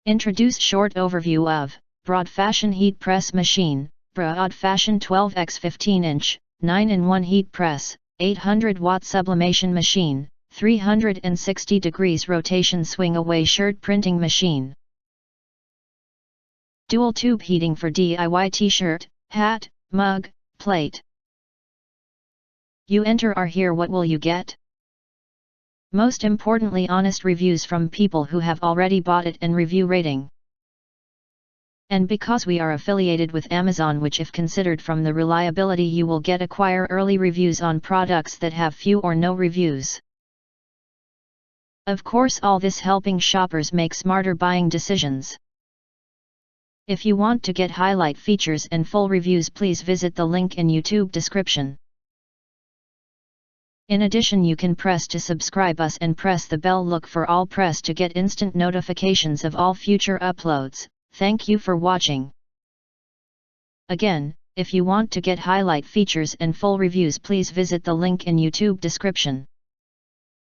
Introduce short overview of Broadfashion heat press machine, Broadfashion 12x 15-inch, 9-in-1 heat press, 800-watt sublimation machine, 360 degrees rotation swing away shirt printing machine. Dual tube heating for DIY t-shirt, hat, mug, plate. You enter or here, what will you get? Most importantly, honest reviews from people who have already bought it and review rating. And because we are affiliated with Amazon, which if considered from the reliability, you will get acquire early reviews on products that have few or no reviews. Of course, all this helping shoppers make smarter buying decisions. If you want to get highlight features and full reviews, please visit the link in YouTube description. In addition, you can press to subscribe us and press the bell look for all press to get instant notifications of all future uploads. Thank you for watching. Again, if you want to get highlight features and full reviews, please visit the link in YouTube description.